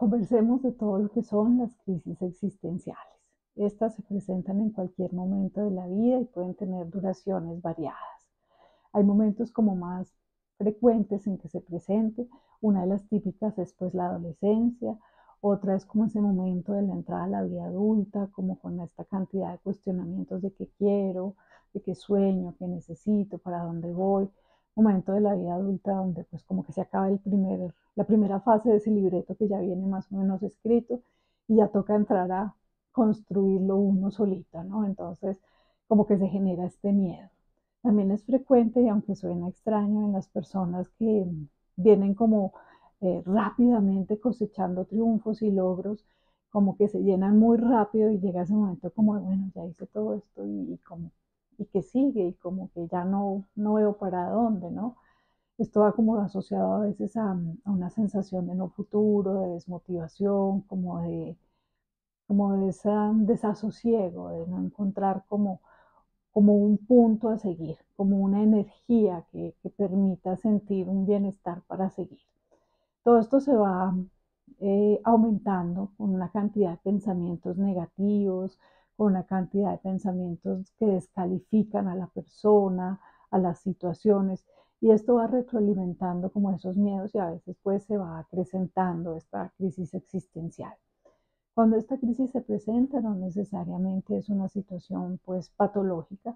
Conversemos de todo lo que son las crisis existenciales. Estas se presentan en cualquier momento de la vida y pueden tener duraciones variadas. Hay momentos como más frecuentes en que se presente. Una de las típicas es pues la adolescencia, otra es como ese momento de la entrada a la vida adulta, como con esta cantidad de cuestionamientos de qué quiero, de qué sueño, qué necesito, para dónde voy. Momento de la vida adulta donde pues como que se acaba la primera fase de ese libreto que ya viene más o menos escrito y ya toca entrar a construirlo uno solito, ¿no? Entonces como que se genera este miedo. También es frecuente, y aunque suena extraño, en las personas que vienen como rápidamente cosechando triunfos y logros, como que se llenan muy rápido y llega ese momento como de, bueno, ya hice todo esto y que sigue y como que ya no veo para dónde, ¿no? Esto va como asociado a veces a una sensación de no futuro, de desmotivación, como de ese desasosiego, de no encontrar como un punto a seguir, como una energía que permita sentir un bienestar para seguir. Todo esto se va aumentando con una cantidad de pensamientos negativos, con una cantidad de pensamientos que descalifican a la persona, a las situaciones, y esto va retroalimentando como esos miedos y a veces pues se va acrecentando esta crisis existencial. Cuando esta crisis se presenta no necesariamente es una situación pues patológica,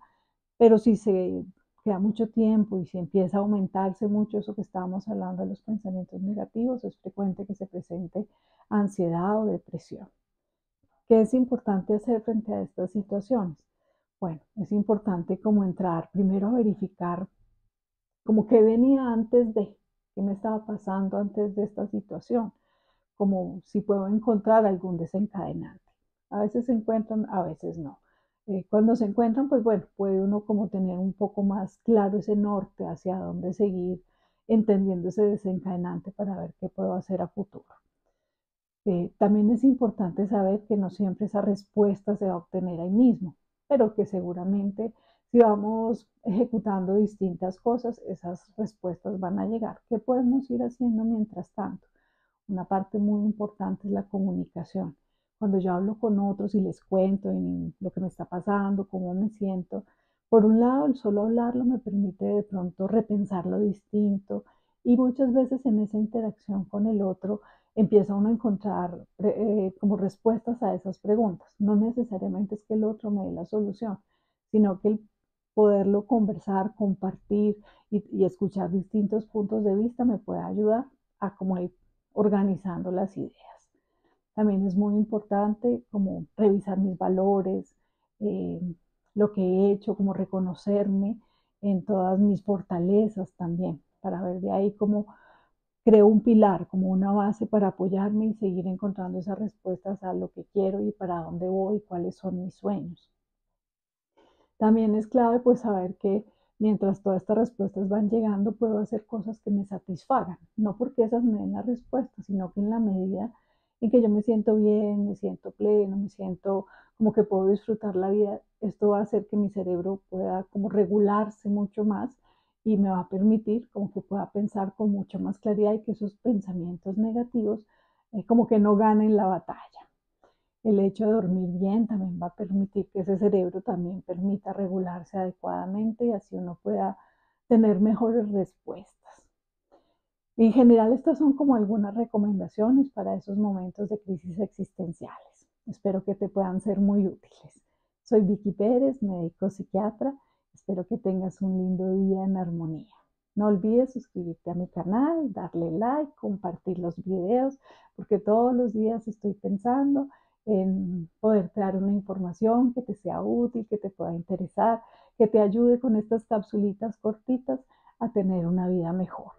pero si se queda mucho tiempo y si empieza a aumentarse mucho eso que estábamos hablando de los pensamientos negativos, es frecuente que se presente ansiedad o depresión. ¿Qué es importante hacer frente a estas situaciones? Bueno, es importante como entrar primero a verificar como qué venía antes de, qué me estaba pasando antes de esta situación, como si puedo encontrar algún desencadenante. A veces se encuentran, a veces no. Cuando se encuentran, pues bueno, puede uno como tener un poco más claro ese norte hacia dónde seguir, entendiendo ese desencadenante para ver qué puedo hacer a futuro. También es importante saber que no siempre esa respuesta se va a obtener ahí mismo, pero que seguramente si vamos ejecutando distintas cosas, esas respuestas van a llegar. ¿Qué podemos ir haciendo mientras tanto? Una parte muy importante es la comunicación. Cuando yo hablo con otros y les cuento lo que me está pasando, cómo me siento, por un lado, el solo hablarlo me permite de pronto repensarlo distinto y muchas veces en esa interacción con el otro empieza uno a encontrar como respuestas a esas preguntas. No necesariamente es que el otro me dé la solución, sino que el poderlo conversar, compartir y escuchar distintos puntos de vista me puede ayudar a como ir organizando las ideas. También es muy importante como revisar mis valores, eh, lo que he hecho, como reconocerme en todas mis fortalezas también, para ver de ahí cómo creo un pilar, como una base para apoyarme y seguir encontrando esas respuestas a lo que quiero y para dónde voy y cuáles son mis sueños. También es clave pues saber que mientras todas estas respuestas van llegando, puedo hacer cosas que me satisfagan, no porque esas me den la respuesta, sino que en la medida en que yo me siento bien, me siento pleno, me siento como que puedo disfrutar la vida, esto va a hacer que mi cerebro pueda como regularse mucho más y me va a permitir como que pueda pensar con mucha más claridad y que esos pensamientos negativos como que no ganen la batalla. El hecho de dormir bien también va a permitir que ese cerebro también permita regularse adecuadamente y así uno pueda tener mejores respuestas. En general, estas son como algunas recomendaciones para esos momentos de crisis existenciales. Espero que te puedan ser muy útiles. Soy Vicky Pérez, médico psiquiatra. Espero que tengas un lindo día en armonía. No olvides suscribirte a mi canal, darle like, compartir los videos, porque todos los días estoy pensando en poder dar una información que te sea útil, que te pueda interesar, que te ayude con estas capsulitas cortitas a tener una vida mejor.